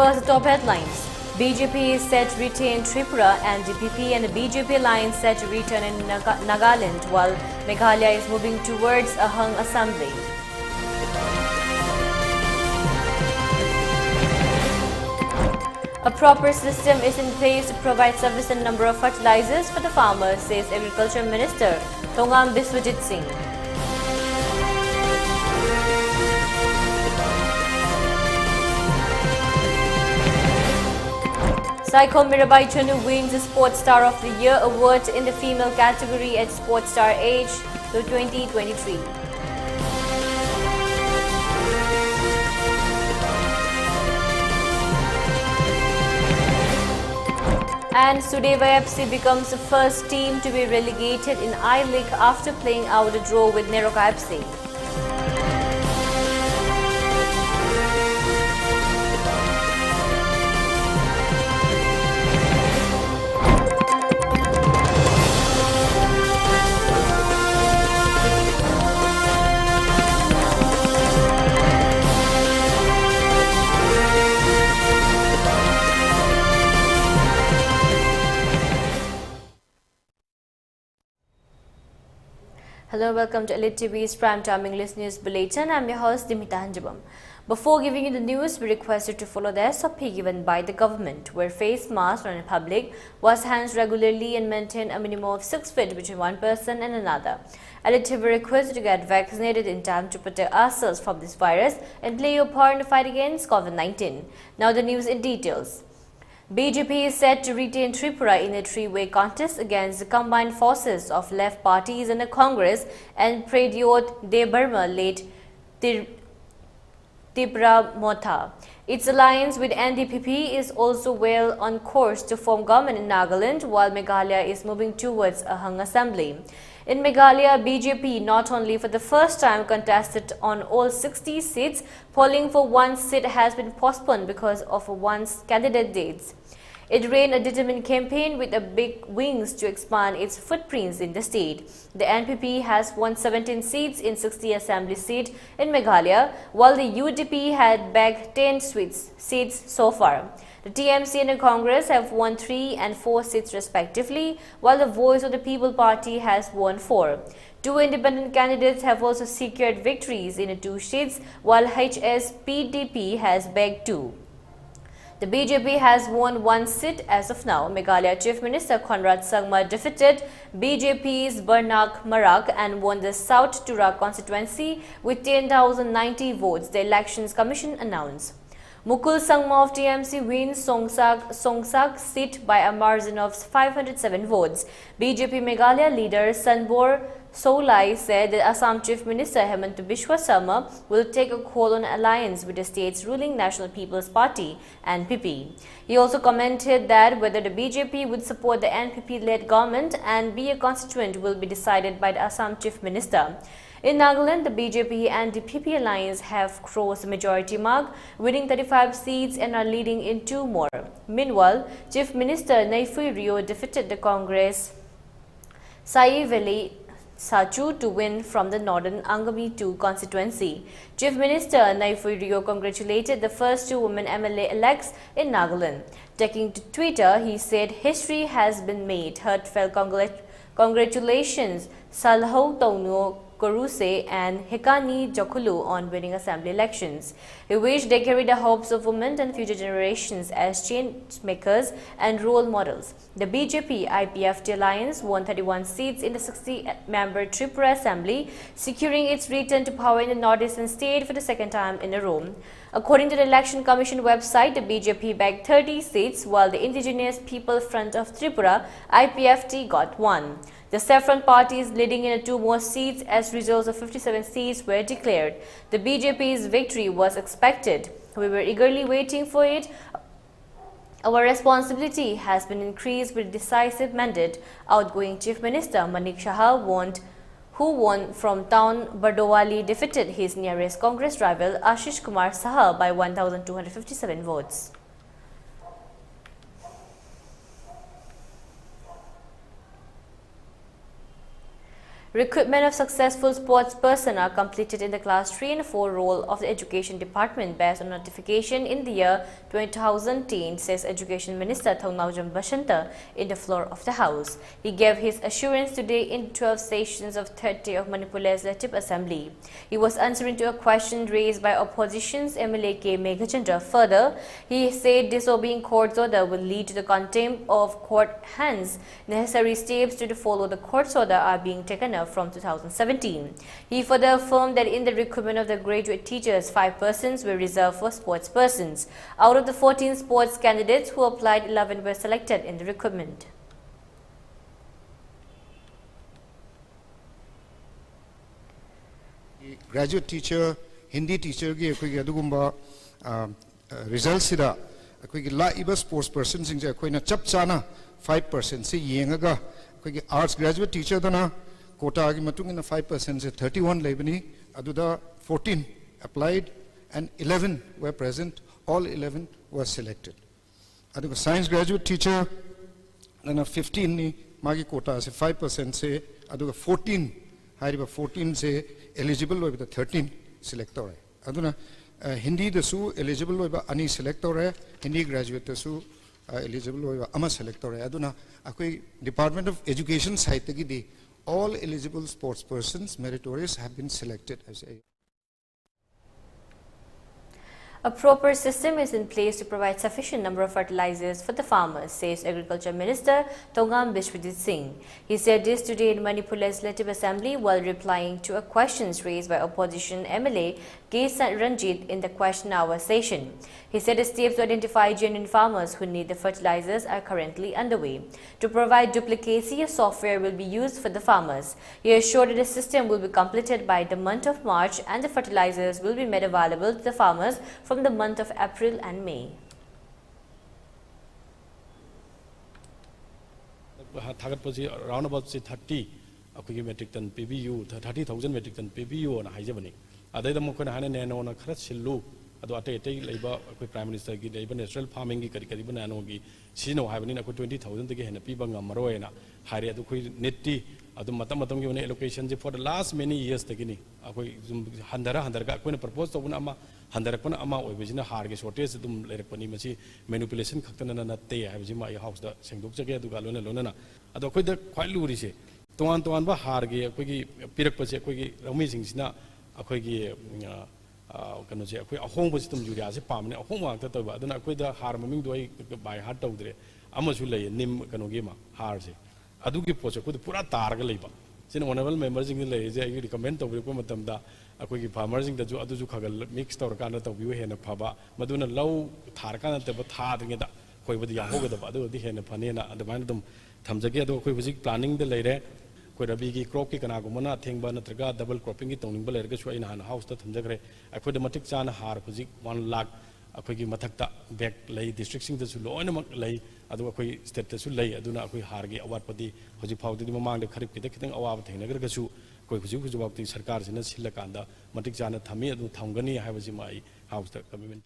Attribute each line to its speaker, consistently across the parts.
Speaker 1: First, the top headlines. BJP is set to retain Tripura and DPP and the BJP alliance set to return in Nagaland, while Meghalaya is moving towards a hung assembly. A proper system is in place to provide sufficient number of fertilizers for the farmers, says Agriculture Minister Thongam Biswajit Singh. Saiko Mirabai Chanu wins the Sports Star of the Year award in the female category at Sports Star Age 2023. And Sudeva FC becomes the first team to be relegated in I-League after playing out a draw with Neroka FC. Hello, welcome to ELITETV's Primetime English News Bulletin. I'm your host, Deemita. Before giving you the news, we request you to follow the SOP given by the government, where face masks are in public, wash hands regularly and maintain a minimum of 6 feet between one person and another. ELITETV requests you to get vaccinated in time to protect ourselves from this virus and play your part in the fight against COVID-19. Now the news in details. BJP is set to retain Tripura in a three-way contest against the combined forces of left parties in the Congress and Pradyot Debarma-led Tripura Motha. Its alliance with NDPP is also well on course to form government in Nagaland, while Meghalaya is moving towards a hung assembly. In Meghalaya, BJP not only for the first time contested on all 60 seats, polling for one seat has been postponed because of one's candidate dates. It ran a determined campaign with a big wings to expand its footprints in the state. The NPP has won 17 seats in 60 assembly seats in Meghalaya, while the UDP had bagged 10 seats so far. The TMC and the Congress have won 3 and 4 seats respectively, while the Voice of the People Party has won 4. Two independent candidates have also secured victories in 2 seats, while HSPDP has bagged 2. The BJP has won 1 seat as of now. Meghalaya Chief Minister Conrad Sangma defeated BJP's Barnak Marak and won the South Tura constituency with 10,090 votes, the Elections Commission announced. Mukul Sangma of TMC wins Songsak seat by a margin of 507 votes. BJP Meghalaya leader Sanbor Solai said that Assam Chief Minister Hemant Biswa Sarma will take a call on alliance with the state's ruling National People's Party (NPP). He also commented that whether the BJP would support the NPP-led government and be a constituent will be decided by the Assam Chief Minister. In Nagaland, the BJP and DPP alliance have crossed the majority mark, winning 35 seats and are leading in 2 more. Meanwhile, Chief Minister Naifui Rio defeated the Congress Sai Valley Sachu to win from the Northern Angami 2 constituency. Chief Minister Naifui Rio congratulated the first 2 women MLA-elects in Nagaland. Taking to Twitter, he said, "History has been made. Heartfelt congratulations Salho Tauno Koruse and Hekani Jokulu on winning assembly elections." He wished they carry the hopes of women and future generations as change makers and role models. The BJP-IPFT alliance won 31 seats in the 60-member Tripura Assembly, securing its return to power in the northeastern state for the second time in a row. According to the Election Commission website, the BJP bagged 30 seats, while the Indigenous People Front of Tripura, IPFT, got 1. The Saffron Party is leading in 2 more seats as results of 57 seats were declared. The BJP's victory was expected. We were eagerly waiting for it. Our responsibility has been increased with decisive mandate. Outgoing Chief Minister Manik Shah who won from town Bardowali, defeated his nearest Congress rival Ashish Kumar Saha by 1,257 votes. Recruitment of successful sports persons are completed in the class 3 and 4 role of the Education Department based on notification in the year 2010, says Education Minister Thongnaujam Bashanta in the floor of the House. He gave his assurance today in 12 sessions of 30 of Manipur Legislative Assembly. He was answering to a question raised by opposition's MLA K. Meghachandra. Further, he said disobeying court's order will lead to the contempt of court, hence necessary steps to follow the court's order are being taken up from 2017. He further affirmed that in the recruitment of the graduate teachers, 5 persons were reserved for sports persons. Out of the 14 sports candidates who applied, 11 were selected in the recruitment.
Speaker 2: Graduate teacher, Hindi teacher ki akoi adugumba results sida akoi laiba sports persons sing akoi na chap chana 5% se yengaga akoi arts graduate teacher dana quota ki matung in 5% se 31 lebani aduda 14 applied and 11 were present. All 11 were selected. Aduga science graduate teacher dana 15 ni magi quota se 5% se aduga 14 hariba 14 se eligible with the 13 selector. Aduna Hindi the su eligible with any selector, Hindi graduate the su eligible with ama selector. Aduna akoi Department of Education site di all eligible sports persons meritorious have been selected as a.
Speaker 1: A proper system is in place to provide sufficient number of fertilizers for the farmers, says Agriculture Minister Tongam Bishwadit Singh. He said this today in Manipur Legislative Assembly while replying to a questions raised by opposition MLA K. Ranjit in the question hour session. He said the steps to identify genuine farmers who need the fertilizers are currently underway. To provide duplicacy, a software will be used for the farmers. He assured that the system will be completed by the month of March and the fertilizers will be made available to the farmers from the month of April and May.
Speaker 3: Around about 30 metric ton PBU, 30,000 metric ton PBU on Hijabani. Other than Mokan on a Kratchilu, Adwate labor, Prime Minister, labor natural farming, Kariban Anogi, Sino having 20,000 again, a Pibanga Maroena, Harry Neti, Adumatamatang given allocations for the last many years. The Guinea, Handara, when a proposed of Unama, Handarakuna Ama, which in a hard shortage, Lerpanimachi, manipulation, Katanana, Te, have my house, the Sengduka to Galona Lonana. Adoquida quite lurishe. Tuan Bahargi, a quickie, Pirakpasi, amazing sna, a quickie. A home wisdom Julias, a permanent homework that I don't quit the harming by heart of the Amazulay, Nim Kanogima, Harzi. Aduki Pocha could put a targa. Sin one of members in the lazy, I recommend of Ricomatamda, a quickie farmers in the Aduzuka mixed or Canada of Uhen and Paba, Maduna low Tarkana, but hard in the way with the Yahoga, the Badu, the Hen, Panena, and the Mandum Tamzagado, Quizik planning the lady. Could a big crocky and agumana, thing banatraga, double cropping it on Belargaswa in a house that Tamjagre, a quidamatic sana har, Kuzik, 1 lakh, a quickie matakta, back lay, districting the Sulo, and lay, Aduaki state the Sulay, Aduna, Hargi, Awapati, Hojipau, the Mamang, the Karipitaking Awap, Nagasu, Kokuzu about the Sarkars in a Silakanda, Matikjana Tamir, Tangani, I was in my house that commitment.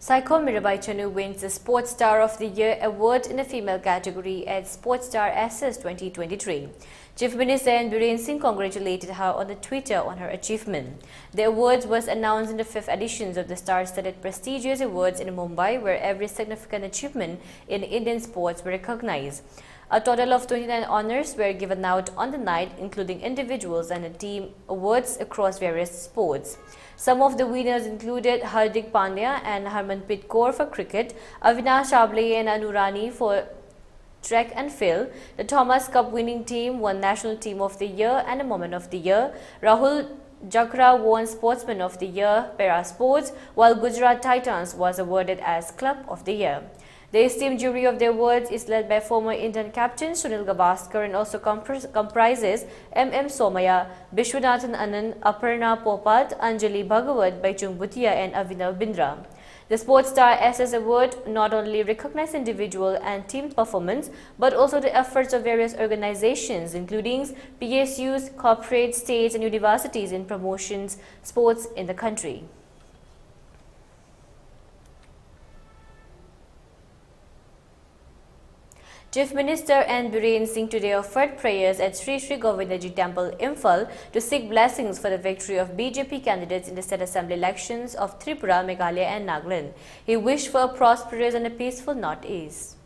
Speaker 1: Saiko Mirabai Chanu wins the Sports Star of the Year award in the female category at Sports Star SS 2023. Chief Minister Biren Singh congratulated her on the Twitter on her achievement. The award was announced in the 5th editions of the star-studded prestigious awards in Mumbai, where every significant achievement in Indian sports were recognized. A total of 29 honors were given out on the night, including individuals and team awards across various sports. Some of the winners included Hardik Pandya and Harmanpreet Kaur for cricket, Avinash Able and Anurani for track and field. The Thomas Cup winning team won National Team of the Year and a Moment of the Year. Rahul Jakra won Sportsman of the Year, Para Sports, while Gujarat Titans was awarded as Club of the Year. The esteemed jury of the awards is led by former Indian captain Sunil Gavaskar and also comprises M.M. Somaya, Bishwanathan Anand, Aparna Popat, Anjali Bhagawat, Baichung Bhutia and Avinav Bindra. The Sports Star SS Award not only recognizes individual and team performance, but also the efforts of various organizations, including PSUs, corporate, states and universities in promotions sports in the country. Chief Minister N. Biren Singh today offered prayers at Sri Sri Govindaji Temple, Imphal, to seek blessings for the victory of BJP candidates in the state assembly elections of Tripura, Meghalaya and Nagaland. He wished for a prosperous and a peaceful North-East.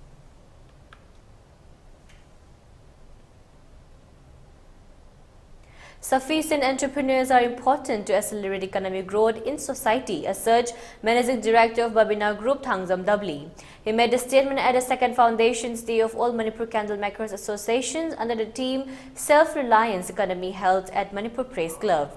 Speaker 1: Sufficient entrepreneurs are important to accelerate economic growth in society, asserts Managing Director of Babina Group, Thangzam Dabli. He made the statement at the second Foundation's Day of All Manipur Candle Makers Associations under the theme Self-Reliance Economy held at Manipur Press Club.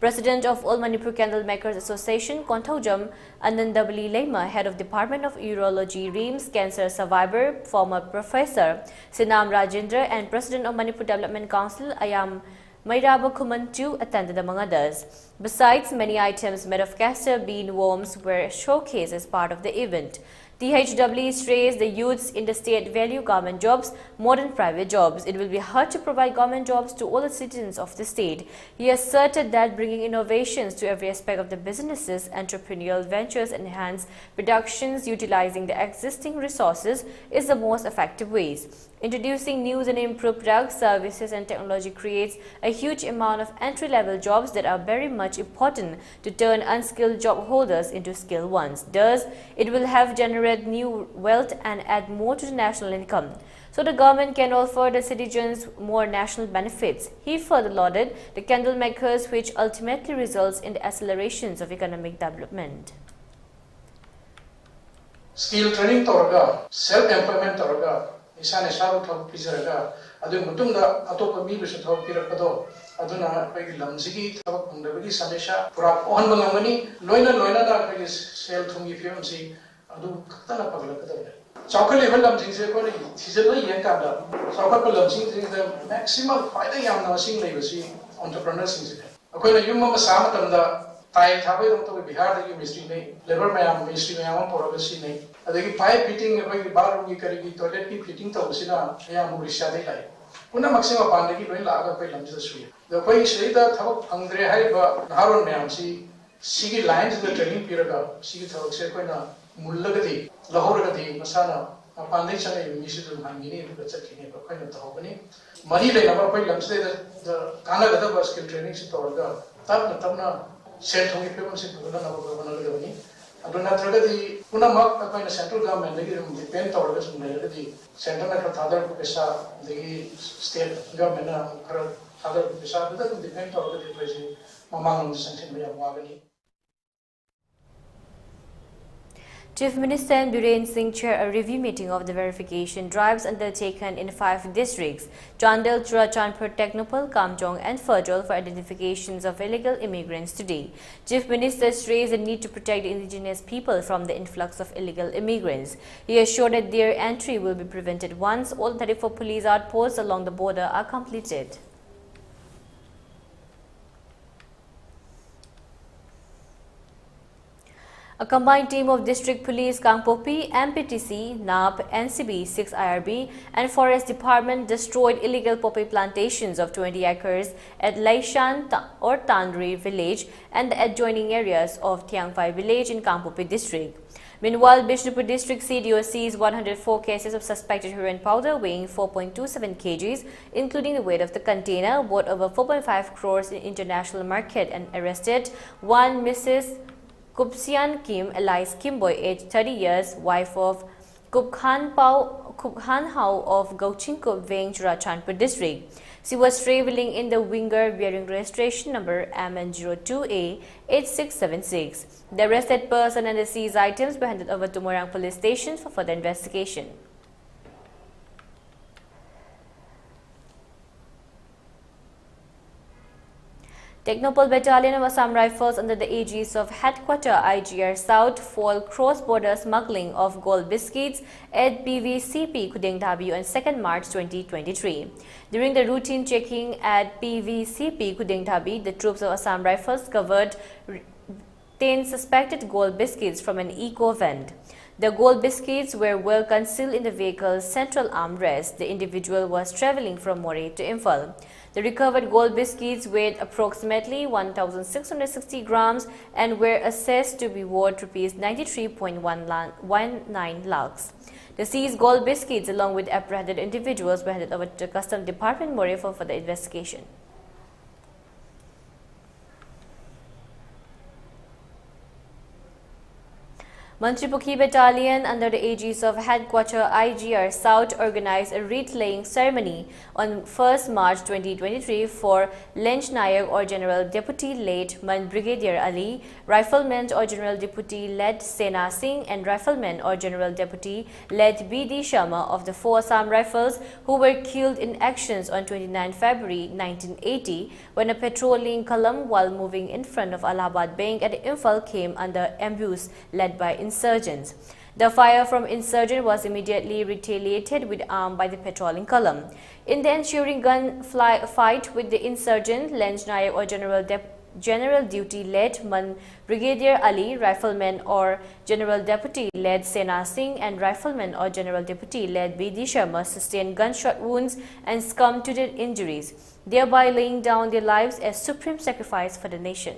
Speaker 1: President of All Manipur Candle Makers Association, Konthaujam Anandabali Lema, Head of Department of Urology, RIMS, Cancer Survivor, former Professor Sinam Rajendra, and President of Manipur Development Council, Ayam Mairaba Kumantu, attended among others. Besides, many items made of castor bean worms were showcased as part of the event. THW strays the youths in the state value government jobs more than private jobs. It will be hard to provide government jobs to all the citizens of the state. He asserted that bringing innovations to every aspect of the businesses, entrepreneurial ventures, enhance productions utilizing the existing resources is the most effective ways. Introducing new and improved products, services and technology creates a huge amount of entry-level jobs that are very much important to turn unskilled job holders into skilled ones. Thus, it will have generate new wealth and add more to the national income. So the government can offer the citizens more national benefits. He further lauded the candle makers, which ultimately results in the accelerations of economic development.
Speaker 4: Skill training toraga, self-employment toraga, isane saru thok pizaraga, adu mutungda atopa mi bisu thok pirakado, aduna pagi lamsigi thok pangdabagi samesha pura on bangamani, loina da pagi sel thungi firmsi adu katana paglakada. Chowka level lamsing se ko ni season yang kada. Chowka ko lamsing the maximum faida yam na sing lebasi entrepreneurs sing se. Akoi na yum ma sama tamda tai thabai dong to Bihar da ministry nei labor mayam ministry mayam porogasi nei. Adagi pipe fitting akoi bathroom ki karigi toilet ki fitting to usina ya murisha dei lai. Una maximum pandagi loi laga koi lamsi da suya. The koi shrida thab angre hai ba naron mayam si sigi lines the training piraga sigi thab se koi na mullagadi lahoragadi masana pandai chane misidu mangini du chakini ba koi na thobani mari le number koi lamsi the kana gada ba skill training si toraga tabna set hongi pe se puna na ba banagadi aduna thragadi puna mak koi na central government lagi depend toraga sumne di central na thadar ko pesa degi state government na khara thadar ko pesa da depend toraga di pesi mamang sanction me wagani.
Speaker 1: Chief Minister N. Biren Singh chaired a review meeting of the verification drives undertaken in 5 districts, Chandel, Churachandpur, Technopal, Kamjong and Furjol, for identifications of illegal immigrants today. Chief Minister stressed the need to protect the indigenous people from the influx of illegal immigrants. He assured that their entry will be prevented once all 34 police outposts along the border are completed. A combined team of District Police, Kangpopi, MPTC, NAP, NCB, 6 IRB and Forest Department destroyed illegal poppy plantations of 20 acres at Laishan or Tandri village and the adjoining areas of Tiangphai village in Kangpopi district. Meanwhile, Bishnupur district CDO seized 104 cases of suspected heroin powder weighing 4.27 kgs, including the weight of the container, worth over 4.5 crores in international market, and arrested one Mrs. Kupsian Kim, alias Kimboy, aged 30 years, wife of Kupkhan Hao of Gauchinkup, Veng, Churachandpur district. She was traveling in the Winger bearing registration number MN02A8676. The arrested person and the seized items were handed over to Morang police station for further investigation. Technopal Battalion of Assam Rifles under the aegis of Headquarter IGR South foiled cross-border smuggling of gold biscuits at PVCP Kudingthabi on 2nd March 2023. During the routine checking at PVCP Kudingthabi, the troops of Assam Rifles covered 10 suspected gold biscuits from an eco-vent. The gold biscuits were well concealed in the vehicle's central armrest. The individual was traveling from Moreh to Imphal. The recovered gold biscuits weighed approximately 1,660 grams and were assessed to be worth Rs 93.19 lakhs. The seized gold biscuits along with apprehended individuals were handed over to the Customs Department More for further investigation. Manipur Battalion under the aegis of Headquarter IGR South organized a wreath-laying ceremony on 1st March 2023 for Lench Nayak or General Deputy late Man Brigadier Ali, Rifleman or General Deputy led Sena Singh and Rifleman or General Deputy led B.D. Sharma of the 4 Assam Rifles who were killed in actions on 29 February 1980 when a patrolling column while moving in front of Allahabad Bank at Imphal came under ambush led by insurgents. The fire from insurgents was immediately retaliated with arms by the patrolling column. In the ensuing gunfight with the insurgent, Lench Nayak or General Duty led Man Brigadier Ali, Rifleman or General Deputy led Sena Singh and Rifleman or General Deputy led B.D. Sharma sustained gunshot wounds and succumbed to their injuries, thereby laying down their lives as supreme sacrifice for the nation.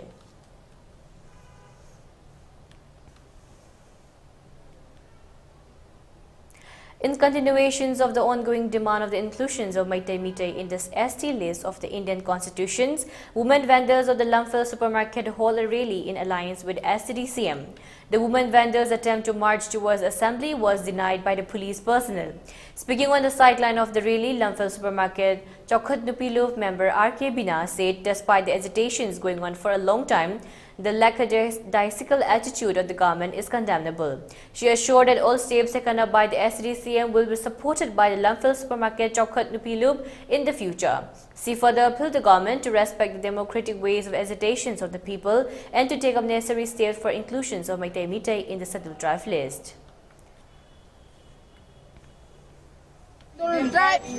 Speaker 1: In continuations of the ongoing demand of the inclusions of Meitei in this ST list of the Indian constitutions, women vendors of the Lumphel supermarket hold a rally in alliance with STDCM. The women vendors' attempt to march towards assembly was denied by the police personnel. Speaking on the sideline of the rally, Lumphel supermarket Chokhat Nupiluf member R.K. Bina said despite the agitations going on for a long time, the lackadaisical attitude of the government is condemnable. She assured that all steps taken up by the SDCM will be supported by the Lumphel supermarket Chokhat Nupiluf in the future. She further appealed to the government to respect the democratic ways of agitations of the people and to take up necessary steps for inclusions of Meitei in the scheduled draft list.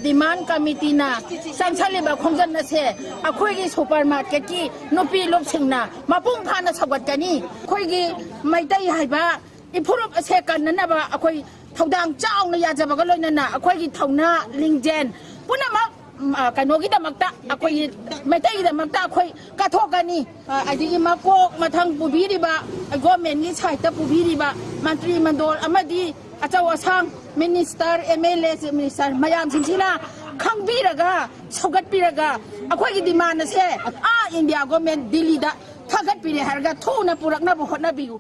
Speaker 5: Demand committee na sansali ba khongjan na se akhoi gi supermarket ki nupi lok singna mapung phana sagat kani khoi gi maitai haiba ipurup ase kan na ba akhoi thodang chaung na ya jaba ga loina na akhoi gi thongna lingjen punama kano gi damakta akhoi maitai gi damakta akhoi ka thokani adigi makok mathang pubi riba government ni saita pubi riba mantri mandol amadi achau asang Minister, MLA, Minister, Mayam Sinsina, Kangbiraga, Sogatpiraga, Akwagi demand as here, India government, Dilida, Tagatpiri, Harga, Tona Purakna, Honabiu.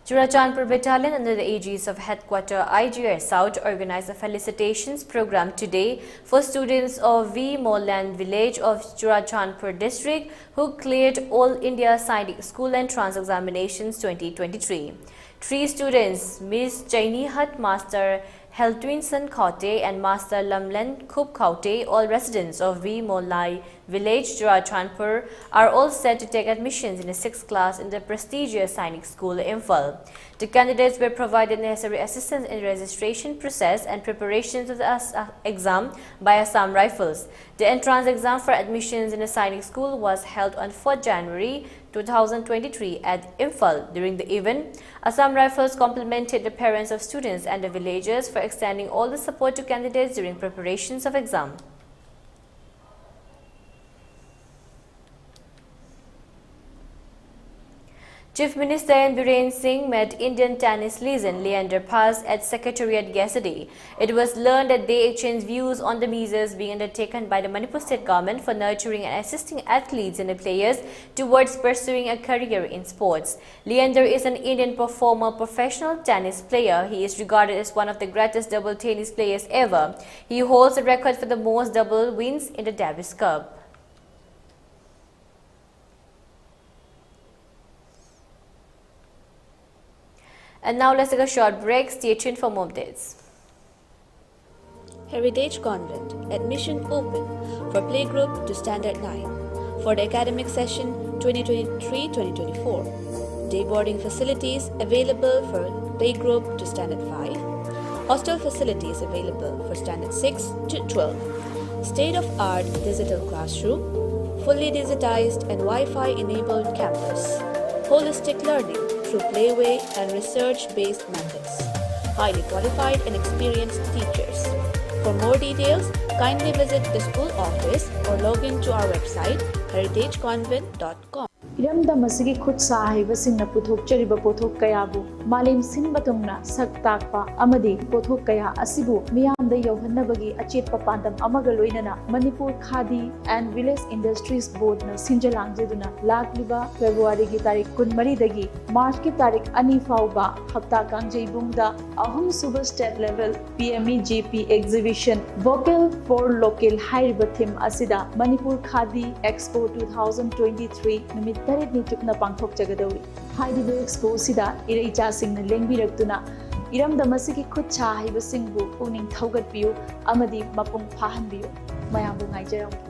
Speaker 1: Churachandpur Battalion under the aegis of Headquarter IGR South organized a felicitations program today for students of V. Moland village of Churachandpur district who cleared all India Scientific School Entrance Examinations 2023. 3 students, Ms. Jaini Hat, Master Heltwinson Kaute and Master Lamlen Kup Kaute, all residents of V. Molai village, Churachandpur, are all set to take admissions in the 6th class in the prestigious Sainik School Imphal. The candidates were provided necessary assistance in the registration process and preparations of the exam by Assam Rifles. The entrance exam for admissions in the Sainik School was held on 4 January 2023 at Imphal. During the event, Assam Rifles complimented the parents of students and the villagers for extending all the support to candidates during preparations of exam. Chief Minister Biren Singh met Indian tennis legend Leander Paes at Secretariat yesterday. It was learned that they exchanged views on the measures being undertaken by the Manipur state government for nurturing and assisting athletes and players towards pursuing a career in sports. Leander is an Indian former professional tennis player. He is regarded as one of the greatest double tennis players ever. He holds the record for the most double wins in the Davis Cup. And now let's take a short break. Stay tuned for more updates.
Speaker 6: Heritage Convent. Admission open for playgroup to Standard 9 for the academic session 2023-2024. Day boarding facilities available for playgroup to Standard 5. Hostel facilities available for Standard 6 to 12. State-of-art digital classroom. Fully digitized and Wi-Fi enabled campus. Holistic learning through playway and research-based methods. Highly qualified and experienced teachers. For more details, kindly visit the school office or log in to our website heritageconvent.com.
Speaker 7: इरमदम असगी खुद साहिबसिंगना पुथोकचरिबा पोथोक कयाबु मालेम सिनबतुंगना सक ताकपा अमदी पोथोक कया असिबु मियामदा यौहन्नबगी अचेतपा पांदम अमगा लोइनना Manipur Khadi and village industries board न सिंजलांगजेदुना लाखलिबा फेब्रुआरी की तारीख 13 दगी मार्च की तारीख 2 फाउबा हप्ता कांगजेबुंगदा अहम सुबर state level PME GP exhibition vocal for local हाइरिबा थीम असिदा मणिपुर खादी एक्सपो 2023 निमित तरेत निचुकना पांगथोक जगदौरी हाइरिबा एक्सपो सिदा इरेचा सिंगना लेंबिरक्तुना इरमदम असगी खुद साहिबसिंगबु पुनिंग थौगतपियु अमदी मपुंग फाहनबियु मयामबु ngaijaramu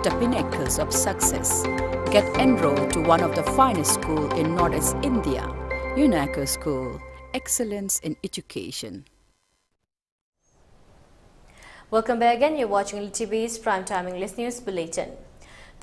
Speaker 8: the pinnacles of success. Get enrolled to one of the finest schools in Northeast India, UNESCO School, Excellence in Education.
Speaker 1: Welcome back again. You're watching ELITETV's Primetime English News Bulletin.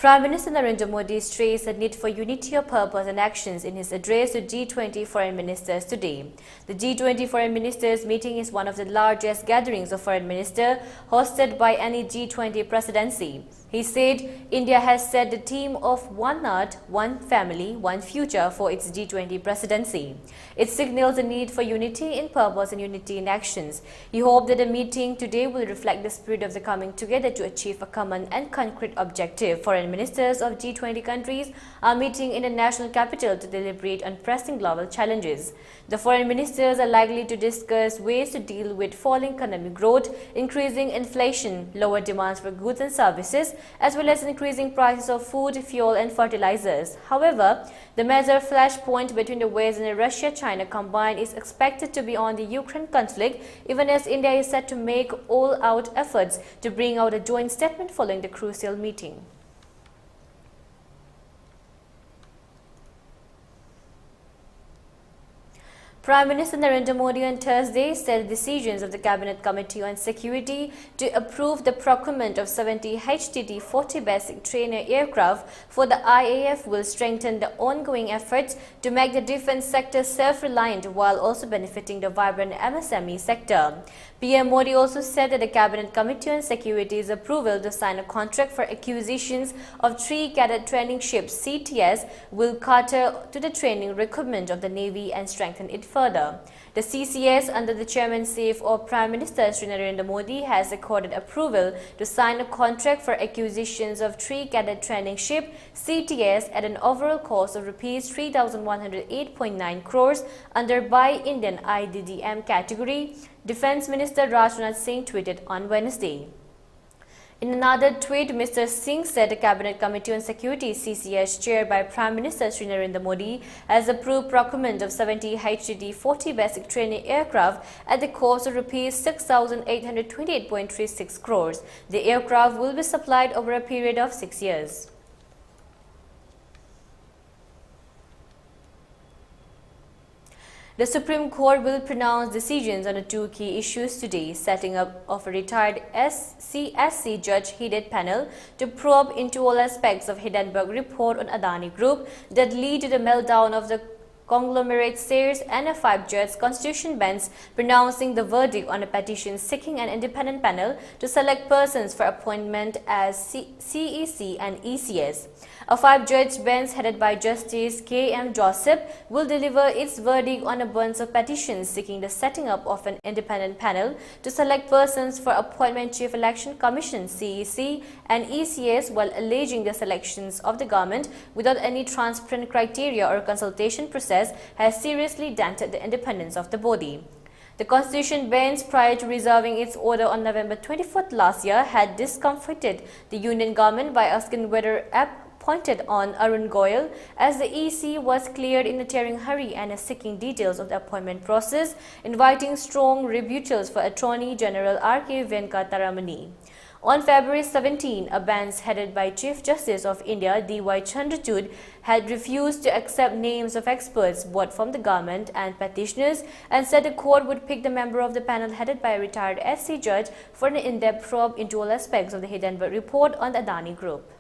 Speaker 1: Prime Minister Narendra Modi stressed the need for unity of purpose and actions in his address to G20 foreign ministers today. The G20 foreign ministers meeting is one of the largest gatherings of foreign ministers hosted by any G20 presidency. He said India has set the theme of one earth, one family, one future for its G20 presidency. It signals the need for unity in purpose and unity in actions. He hoped that the meeting today will reflect the spirit of the coming together to achieve a common and concrete objective. Foreign ministers of G20 countries are meeting in the national capital to deliberate on pressing global challenges. The foreign ministers are likely to discuss ways to deal with falling economic growth, increasing inflation, lower demands for goods and services, as well as increasing prices of food, fuel and fertilizers. However, the major flashpoint between the West and Russia-China combined is expected to be on the Ukraine conflict, even as India is set to make all-out efforts to bring out a joint statement following the crucial meeting. Prime Minister Narendra Modi on Thursday said the decisions of the Cabinet Committee on Security to approve the procurement of 70 HTT-40 basic trainer aircraft for the IAF will strengthen the ongoing efforts to make the defense sector self-reliant while also benefiting the vibrant MSME sector. PM Modi also said that the Cabinet Committee on Security's approval to sign a contract for acquisitions of 3 cadet training ships CTS will cater to the training requirement of the Navy and strengthen it further. The CCS under the chairmanship of Prime Minister Shri Narendra Modi has accorded approval to sign a contract for acquisitions of 3 cadet training ship CTS at an overall cost of Rs 3,108.9 crores under Buy Indian IDDM category, Defence Minister Rajnath Singh tweeted on Wednesday. In another tweet, Mr. Singh said the Cabinet Committee on Security CCS chaired by Prime Minister Shri Narendra Modi has approved procurement of 70 HTT-40 basic training aircraft at the cost of Rs 6,828.36 crores. The aircraft will be supplied over a period of 6 years. The Supreme Court will pronounce decisions on the 2 key issues today, setting up of a retired CSC judge headed panel to probe into all aspects of Hindenburg report on Adani Group that lead to the meltdown of the conglomerate shares, and a 5-judge constitution bench pronouncing the verdict on a petition seeking an independent panel to select persons for appointment as CEC and ECS. A 5-judge bench headed by Justice K.M. Joseph will deliver its verdict on a bunch of petitions seeking the setting up of an independent panel to select persons for appointment Chief Election Commission CEC and ECS, while alleging the selections of the government without any transparent criteria or consultation process has seriously dented the independence of the body. The Constitution Bench, prior to reserving its order on November 24th last year, had discomfited the Union government by asking whether appointed on Arun Goyal as the EC was cleared in a tearing hurry and seeking details of the appointment process, inviting strong rebuttals for Attorney General R.K. Venkataramani. On February 17, a bench headed by Chief Justice of India D.Y. Chandrachud had refused to accept names of experts both from the government and petitioners and said the court would pick the member of the panel headed by a retired SC judge for an in-depth probe into all aspects of the Hindenburg report on the Adani Group.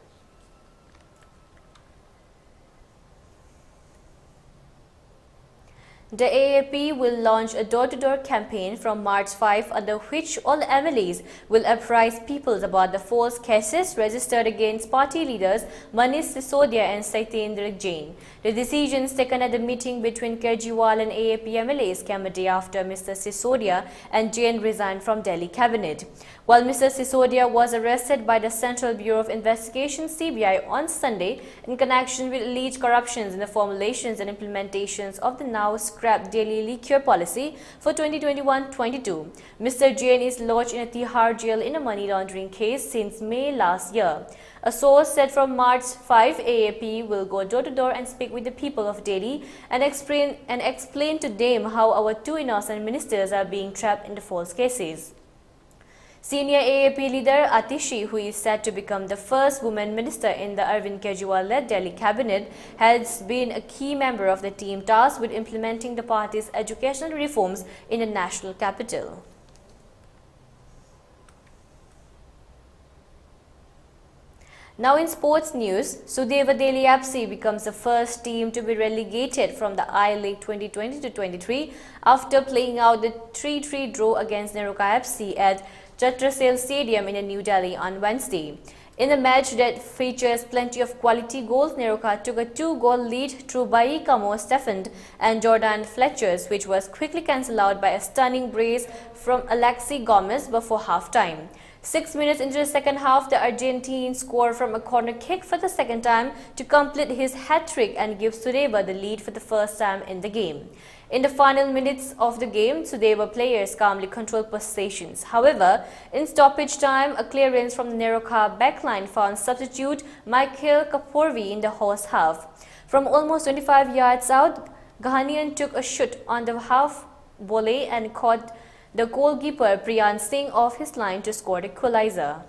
Speaker 1: The AAP will launch a door-to-door campaign from March 5 under which all MLAs will apprise people about the false cases registered against party leaders Manish Sisodia and Satyendra Jain. The decisions taken at the meeting between Kejriwal and AAP MLAs came a day after Mr. Sisodia and Jain resigned from Delhi cabinet. While Mr. Sisodia was arrested by the Central Bureau of Investigation (CBI) on Sunday in connection with alleged corruptions in the formulations and implementations of the now scrapped Delhi liquor policy for 2021-22, Mr. Jain is lodged in a Tihar jail in a money laundering case since May last year. A source said from March 5, AAP will go door-to-door and speak with the people of Delhi and explain to them how our two innocent ministers are being trapped in the false cases. Senior AAP leader Atishi, who is said to become the first woman minister in the Arvind Kejriwal-led Delhi cabinet, has been a key member of the team tasked with implementing the party's educational reforms in the national capital. Now in sports news, Sudeva Delhi FC becomes the first team to be relegated from the I-League 2020-23 after playing out the 3-3 draw against Neroka FC at Chatrasel Stadium in New Delhi on Wednesday. In a match that features plenty of quality goals, Neroka took a 2-goal lead through Bai Kamo Steffend and Jordan Fletcher's, which was quickly cancelled out by a stunning brace from Alexi Gomez before half-time. 6 minutes into the second half, the Argentine scored from a corner kick for the second time to complete his hat-trick and give Sudeva the lead for the first time in the game. In the final minutes of the game, Sudeva players calmly controlled possessions. However, in stoppage time, a clearance from the Neroka backline found substitute Michael Kapoorvi in the host half. From almost 25 yards out, Ghanian took a shot on the half volley and caught the goalkeeper Priyan Singh off his line to score the equalizer.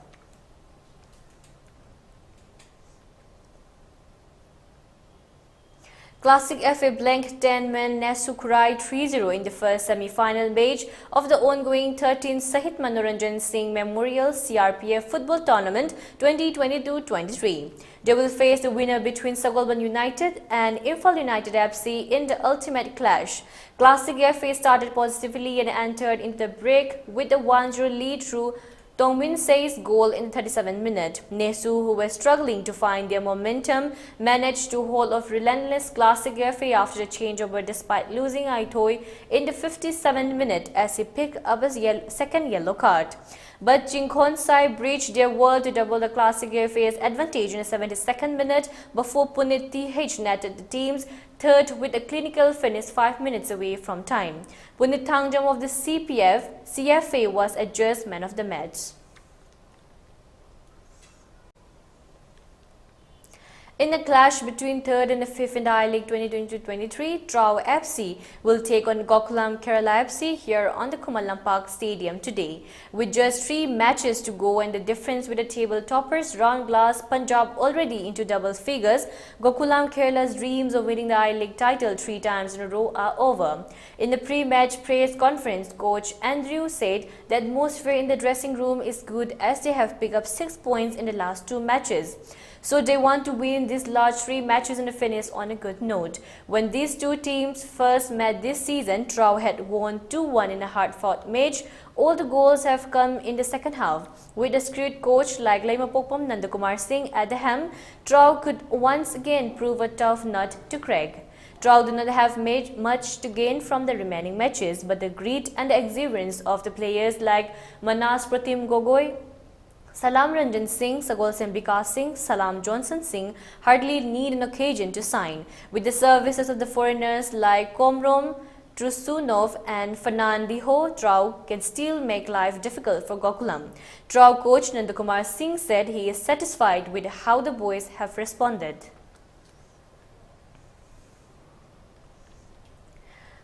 Speaker 1: Classic FA blanked 10-man Nesukurai 3-0 in the first semi-final match of the ongoing 13th Sahit Manoranjan Singh Memorial CRPF Football Tournament 2022-23. They will face the winner between Sagolban United and Imphal United FC in the ultimate clash. Classic FA started positively and entered into the break with a 1-0 lead through Tongmin Sei's goal in the 37th minute. Nesu, who were struggling to find their momentum, managed to hold off relentless Classic FA after the changeover despite losing Aitoi in the 57th minute as he picked up his second yellow card. But Jinkhonsai breached their wall to double the Classic FA's advantage in the 72nd minute before Punit TH netted the team's third with a clinical finish 5 minutes away from time. Punit Thangjam of the CFA was adjudged man of the match. In a clash between 3rd and 5th in the I-League 2022-23, Trau FC will take on Gokulam Kerala FC here on the Kumalampak Stadium today. With just 3 matches to go and the difference with the table toppers Round Glass Punjab already into double figures, Gokulam Kerala's dreams of winning the I-League title 3 times in a row are over. In the pre-match press conference, coach Andrew said the atmosphere in the dressing room is good as they have picked up 6 points in the last 2 matches. So they want to win these large 3 matches and finish on a good note. When these 2 teams first met this season, Trau had won 2-1 in a hard-fought match. All the goals have come in the second half. With a screwed coach like Laimapopam Nandakumar Singh at the helm, Trau could once again prove a tough nut to crack. Trau do not have made much to gain from the remaining matches, but the grit and the exuberance of the players like Manas Pratim Gogoi, Salam Ranjan Singh, Sagol Sembika Singh, Salam Johnson Singh hardly need an occasion to sign. With the services of the foreigners like Komrom, Trusunov and Fernandinho, Trau can still make life difficult for Gokulam. Trau coach Nandakumar Singh said he is satisfied with how the boys have responded.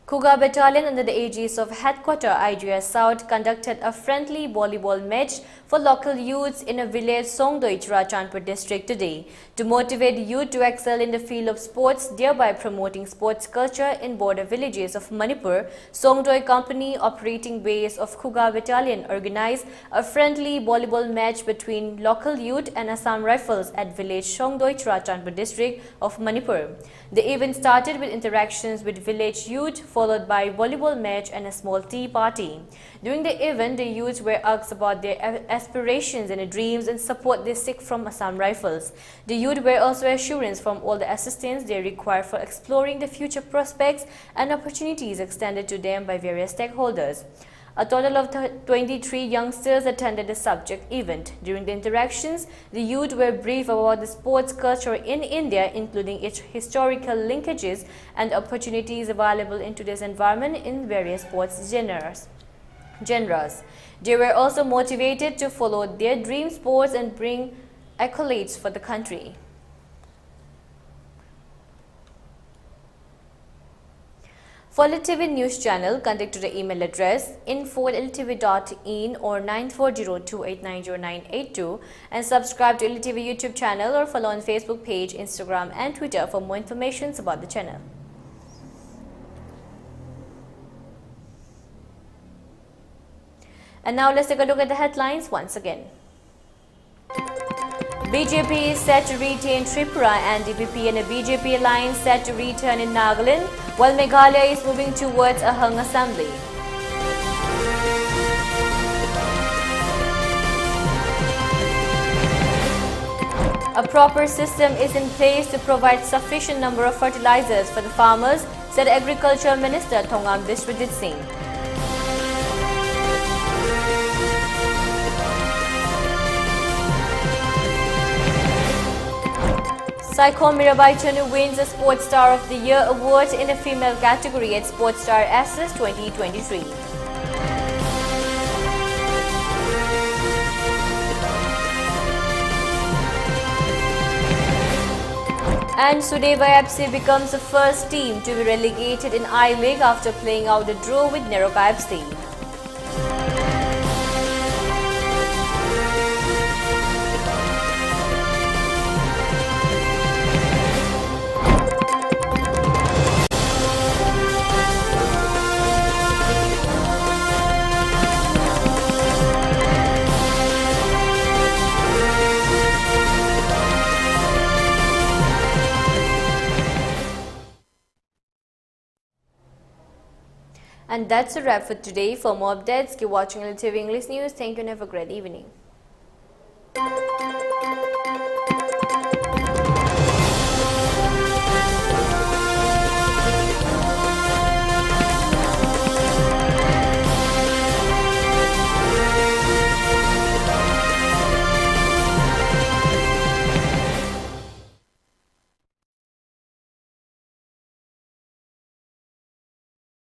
Speaker 1: Kuga Battalion under the aegis of Headquarter IGS South conducted a friendly volleyball match for local youths in a village Songdoi, Churachandpur district today to motivate youth to excel in the field of sports, thereby promoting sports culture in border villages of Manipur. Songdoi Company operating base of Kuga Battalion organized a friendly volleyball match between local youth and Assam Rifles at village Songdoi, Churachandpur district of Manipur. The event started with interactions with village youth, followed by volleyball match and a small tea party. During the event, the youths were asked about their aspirations and dreams and support they seek from Assam Rifles. The youth were also assurance from all the assistance they require for exploring the future prospects and opportunities extended to them by various stakeholders. A total of 23 youngsters attended the subject event. During the interactions, the youth were briefed about the sports culture in India, including its historical linkages and opportunities available in today's environment in various sports genres. They were also motivated to follow their dream sports and bring accolades for the country. For ELITETV News Channel, contact to the email address info@elitv.in or 9402890982 and subscribe to ELITETV YouTube channel or follow on Facebook page, Instagram and Twitter for more information about the channel. And now let's take a look at the headlines once again. BJP is set to retain Tripura and DPP and a BJP alliance set to return in Nagaland, while Meghalaya is moving towards a hung assembly. A proper system is in place to provide sufficient number of fertilizers for the farmers, said Agriculture Minister Thongam Biswajit Singh. Saiko Mirabai Chanu wins the Sports Star of the Year award in the female category at Sports Star Access 2023. And Sudeva FC becomes the first team to be relegated in I-League after playing out a draw with Neroka FC. And that's a wrap for today. For more updates, keep watching ELITETV English News. Thank you and have a great evening.